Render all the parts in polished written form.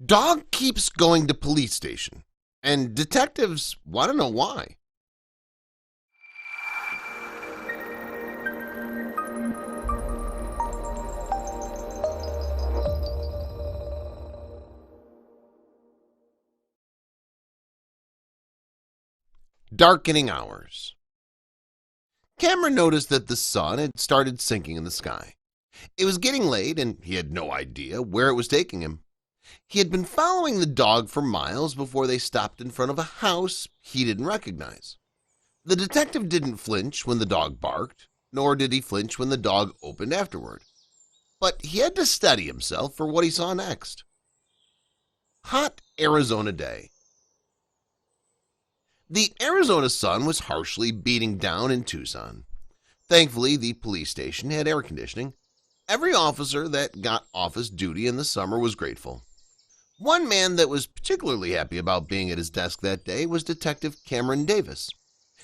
Dog keeps going to police station, and detectives want to know why. Darkening hours. Cameron noticed that the sun had started sinking in the sky. It was getting late, and he had no idea where it was taking him. He had been following the dog for miles before they stopped in front of a house he didn't recognize. The detective didn't flinch when the dog barked, nor did he flinch when the dog opened afterward. But he had to steady himself for what he saw next. Hot Arizona day. The Arizona sun was harshly beating down in Tucson. Thankfully, the police station had air conditioning. Every officer that got office duty in the summer was grateful. One man that was particularly happy about being at his desk that day was Detective Cameron Davis.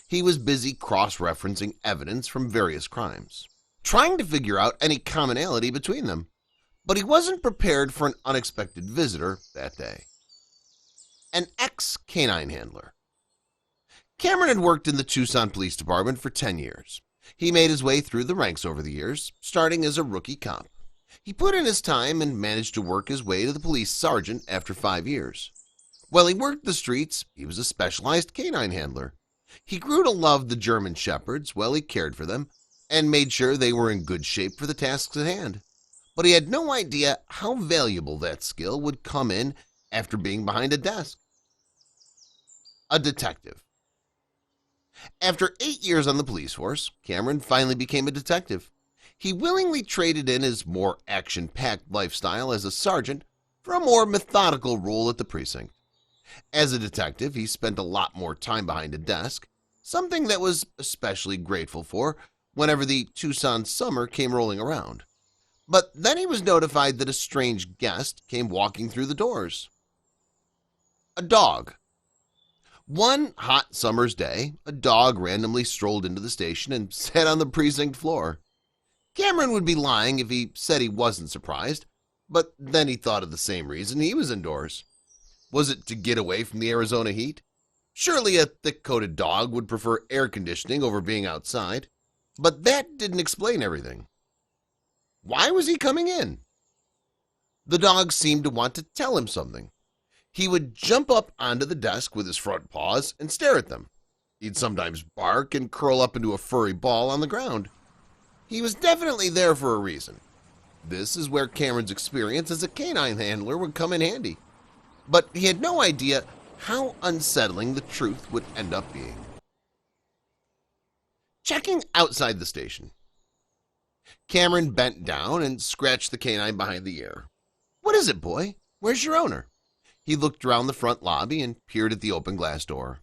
He was busy cross-referencing evidence from various crimes, trying to figure out any commonality between them. But he wasn't prepared for an unexpected visitor that day. An ex-canine handler. Cameron had worked in the Tucson Police Department for 10 years. He made his way through the ranks over the years, starting as a rookie cop. He put in his time and managed to work his way to the police sergeant after 5 years. While he worked the streets, he was a specialized canine handler. He grew to love the German shepherds while he cared for them and made sure they were in good shape for the tasks at hand. But he had no idea how valuable that skill would come in after being behind a desk. A detective. After 8 years on the police force, Cameron finally became a detective. He willingly traded in his more action-packed lifestyle as a sergeant for a more methodical role at the precinct. As a detective, he spent a lot more time behind a desk, something that was especially grateful for whenever the Tucson summer came rolling around. But then he was notified that a strange guest came walking through the doors. A dog. One hot summer's day, a dog randomly strolled into the station and sat on the precinct floor. Cameron would be lying if he said he wasn't surprised, but then he thought of the same reason he was indoors. Was it to get away from the Arizona heat? Surely a thick-coated dog would prefer air conditioning over being outside, but that didn't explain everything. Why was he coming in? The dog seemed to want to tell him something. He would jump up onto the desk with his front paws and stare at them. He'd sometimes bark and curl up into a furry ball on the ground. He was definitely there for a reason. This is where Cameron's experience as a canine handler would come in handy. But he had no idea how unsettling the truth would end up being. Checking outside the station. Cameron bent down and scratched the canine behind the ear. "What is it, boy? Where's your owner?" He looked around the front lobby and peered at the open glass door.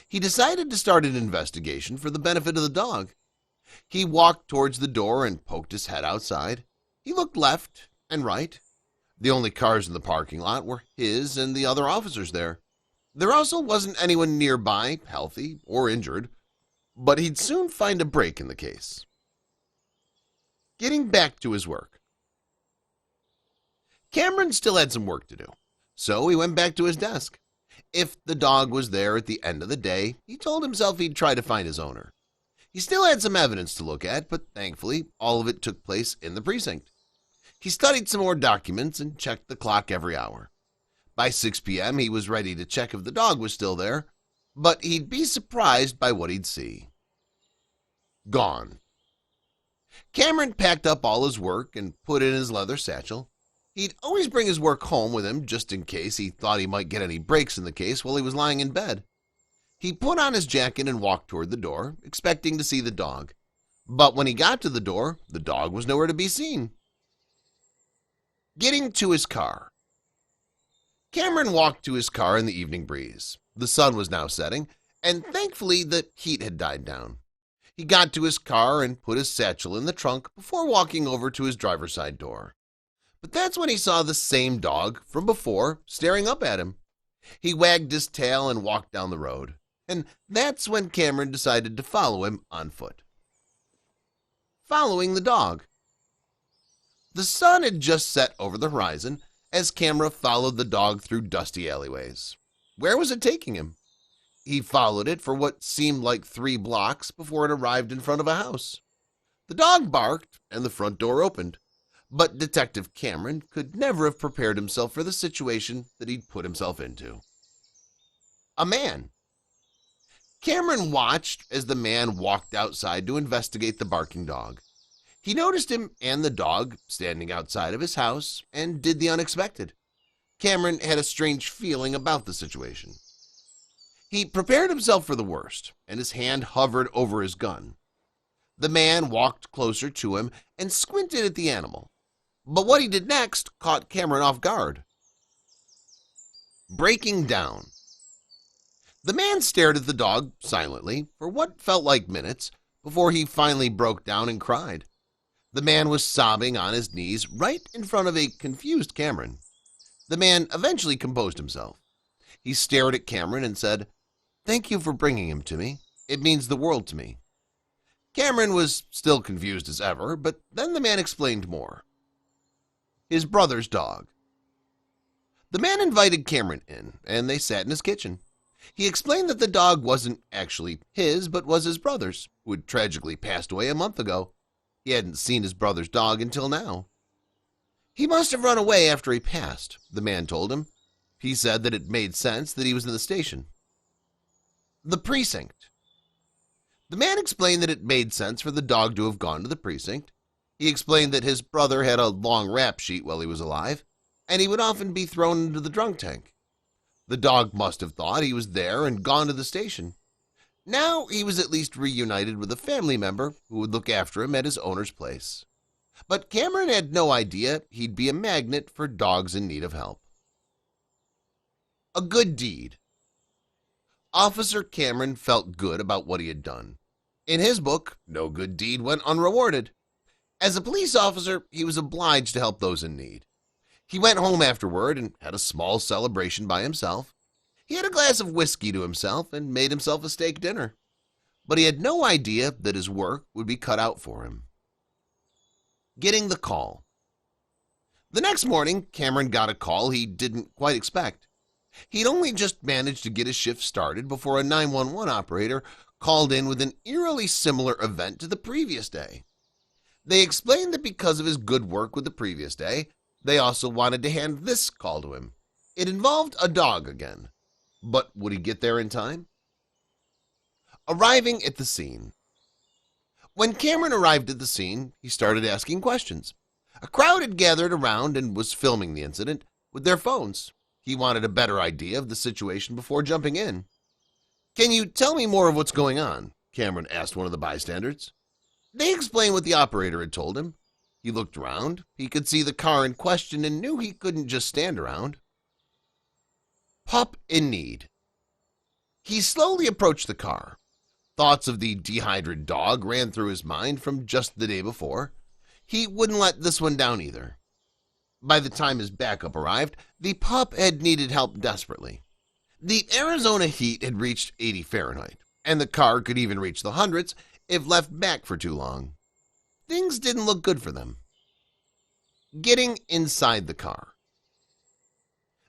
He decided to start an investigation for the benefit of the dog. He walked towards the door and poked his head outside. He looked left and right. The only cars in the parking lot were his and the other officers there. There also wasn't anyone nearby, healthy or injured, but he'd soon find a break in the case. Getting back to his work. Cameron still had some work to do, so he went back to his desk. If the dog was there at the end of the day, he told himself he'd try to find his owner. He still had some evidence to look at, but thankfully, all of it took place in the precinct. He studied some more documents and checked the clock every hour. By 6 p.m., he was ready to check if the dog was still there, but he'd be surprised by what he'd see. Gone. Cameron packed up all his work and put it in his leather satchel. He'd always bring his work home with him just in case he thought he might get any breaks in the case while he was lying in bed. He put on his jacket and walked toward the door, expecting to see the dog. But when he got to the door, the dog was nowhere to be seen. Getting to his car. Cameron walked to his car in the evening breeze. The sun was now setting, and thankfully the heat had died down. He got to his car and put his satchel in the trunk before walking over to his driver's side door. But that's when he saw the same dog from before staring up at him. He wagged his tail and walked down the road, and that's when Cameron decided to follow him on foot. Following the dog. The sun had just set over the horizon, as camera followed the dog through dusty alleyways. Where was it taking him? He followed it for what seemed like 3 blocks before it arrived in front of a house. The dog barked and the front door opened, but Detective Cameron could never have prepared himself for the situation that he'd put himself into. A man. Cameron watched as the man walked outside to investigate the barking dog. He noticed him and the dog standing outside of his house and did the unexpected. Cameron had a strange feeling about the situation. He prepared himself for the worst, and his hand hovered over his gun. The man walked closer to him and squinted at the animal. But what he did next caught Cameron off guard. Breaking down. The man stared at the dog silently for what felt like minutes before he finally broke down and cried. The man was sobbing on his knees right in front of a confused Cameron. The man eventually composed himself. He stared at Cameron and said, "Thank you for bringing him to me. It means the world to me." Cameron was still confused as ever, but then the man explained more. His brother's dog. The man invited Cameron in, and they sat in his kitchen. He explained that the dog wasn't actually his, but was his brother's, who had tragically passed away a month ago. He hadn't seen his brother's dog until now. "He must have run away after he passed," the man told him. He said that it made sense that he was in the station. The precinct. The man explained that it made sense for the dog to have gone to the precinct. He explained that his brother had a long rap sheet while he was alive, and he would often be thrown into the drunk tank. The dog must have thought he was there and gone to the station. Now he was at least reunited with a family member who would look after him at his owner's place. But Cameron had no idea he'd be a magnet for dogs in need of help. A good deed. Officer Cameron felt good about what he had done. In his book, no good deed went unrewarded. As a police officer, he was obliged to help those in need. He went home afterward and had a small celebration by himself. He had a glass of whiskey to himself and made himself a steak dinner. But he had no idea that his work would be cut out for him. Getting the call. The next morning, Cameron got a call he didn't quite expect. He'd only just managed to get his shift started before a 911 operator called in with an eerily similar event to the previous day. They explained that because of his good work with the previous day, they also wanted to hand this call to him. It involved a dog again. But would he get there in time? Arriving at the scene. When Cameron arrived at the scene, he started asking questions. A crowd had gathered around and was filming the incident with their phones. He wanted a better idea of the situation before jumping in. "Can you tell me more of what's going on?" Cameron asked one of the bystanders. They explained what the operator had told him. He looked around. He could see the car in question and knew he couldn't just stand around. Pup in need. He slowly approached the car. Thoughts of the dehydrated dog ran through his mind from just the day before. He wouldn't let this one down either. By the time his backup arrived, the pup had needed help desperately. The Arizona heat had reached 80 Fahrenheit, and the car could even reach the hundreds if left back for too long. Things didn't look good for them. Getting inside the car.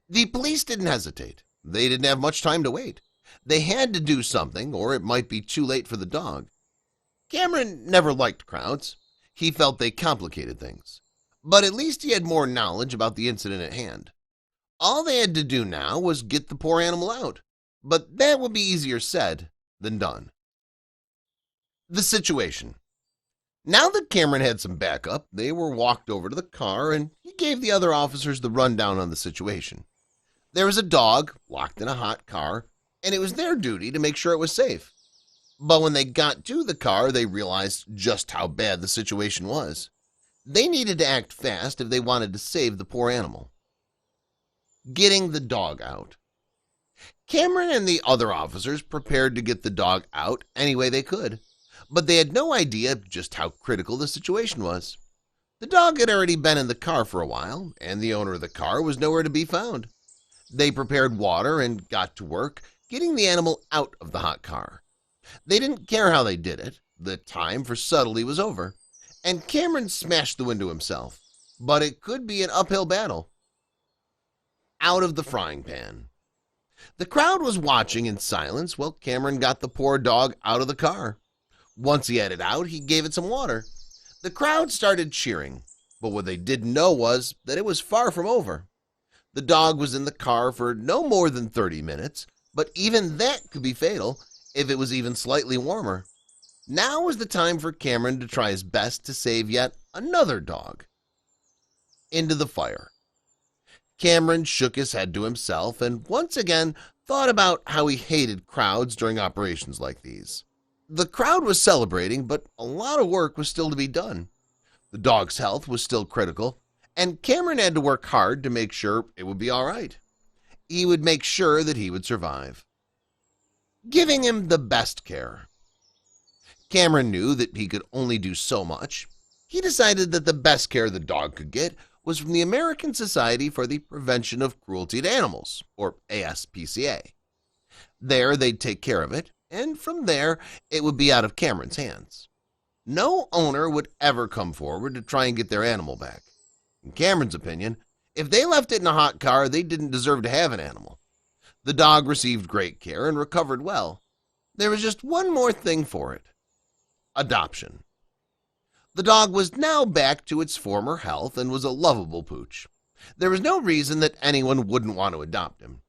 The police didn't hesitate. They didn't have much time to wait. They had to do something, or it might be too late for the dog. Cameron never liked crowds. He felt they complicated things. But at least he had more knowledge about the incident at hand. All they had to do now was get the poor animal out. But that would be easier said than done. The situation. Now that Cameron had some backup, they were walked over to the car and he gave the other officers the rundown on the situation. There was a dog locked in a hot car, and it was their duty to make sure it was safe. But when they got to the car, they realized just how bad the situation was. They needed to act fast if they wanted to save the poor animal. Getting the dog out. Cameron and the other officers prepared to get the dog out any way they could, but they had no idea just how critical the situation was. The dog had already been in the car for a while, and the owner of the car was nowhere to be found. They prepared water and got to work getting the animal out of the hot car. They didn't care how they did it. The time for subtlety was over, and Cameron smashed the window himself, but it could be an uphill battle. out of the frying pan. The crowd was watching in silence while Cameron got the poor dog out of the car. Once he had it out, he gave it some water. The crowd started cheering, but what they didn't know was that it was far from over. The dog was in the car for no more than 30 minutes, but even that could be fatal if it was even slightly warmer. Now was the time for Cameron to try his best to save yet another dog. Into the fire. Cameron shook his head to himself and once again thought about how he hated crowds during operations like these. The crowd was celebrating, but a lot of work was still to be done. The dog's health was still critical, and Cameron had to work hard to make sure it would be all right. He would make sure that he would survive. Giving him the best care. Cameron knew that he could only do so much. He decided that the best care the dog could get was from the American Society for the Prevention of Cruelty to Animals, or ASPCA. There they'd take care of it, and from there it would be out of Cameron's hands. No owner would ever come forward to try and get their animal back. In Cameron's opinion, if they left it in a hot car, they didn't deserve to have an animal. The dog received great care and recovered well. There was just one more thing for it: adoption. The dog was now back to its former health and was a lovable pooch. There was no reason that anyone wouldn't want to adopt him.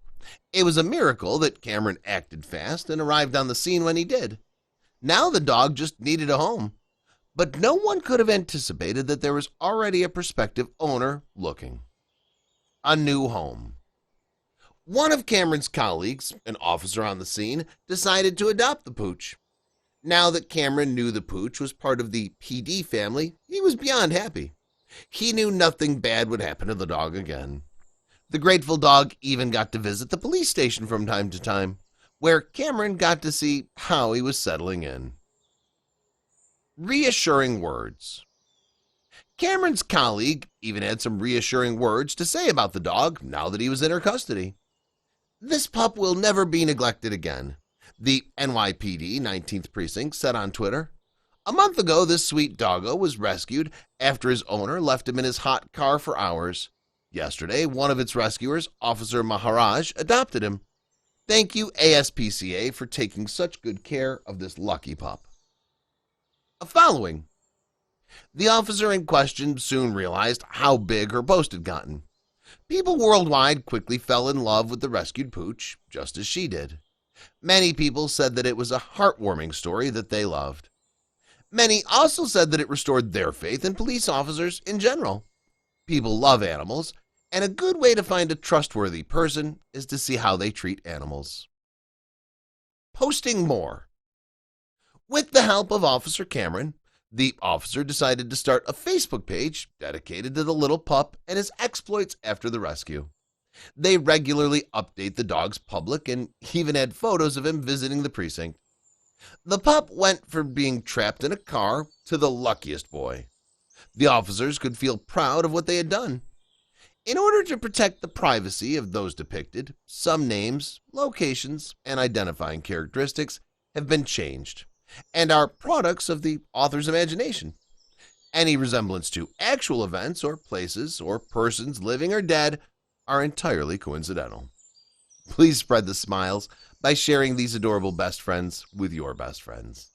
It was a miracle that Cameron acted fast and arrived on the scene when he did. Now the dog just needed a home. But no one could have anticipated that there was already a prospective owner looking. A new home. One of Cameron's colleagues, an officer on the scene, decided to adopt the pooch. Now that Cameron knew the pooch was part of the PD family, he was beyond happy. He knew nothing bad would happen to the dog again. The grateful dog even got to visit the police station from time to time, where Cameron got to see how he was settling in. Reassuring words. Cameron's colleague even had some reassuring words to say about the dog now that he was in her custody. "This pup will never be neglected again," the NYPD 19th Precinct said on Twitter. "A month ago, this sweet doggo was rescued after his owner left him in his hot car for hours. Yesterday, one of its rescuers, Officer Maharaj, adopted him. Thank you, ASPCA, for taking such good care of this lucky pup." Following. The officer in question soon realized how big her post had gotten. People worldwide quickly fell in love with the rescued pooch, just as she did. Many people said that it was a heartwarming story that they loved. Many also said that it restored their faith in police officers in general. People love animals, and a good way to find a trustworthy person is to see how they treat animals. Posting more. With the help of Officer Cameron, the officer decided to start a Facebook page dedicated to the little pup and his exploits after the rescue. They regularly update the dog's public and even had photos of him visiting the precinct. The pup went from being trapped in a car to the luckiest boy. The officers could feel proud of what they had done. In order to protect the privacy of those depicted, some names, locations, and identifying characteristics have been changed and are products of the author's imagination. Any resemblance to actual events or places or persons living or dead are entirely coincidental. Please spread the smiles by sharing these adorable best friends with your best friends.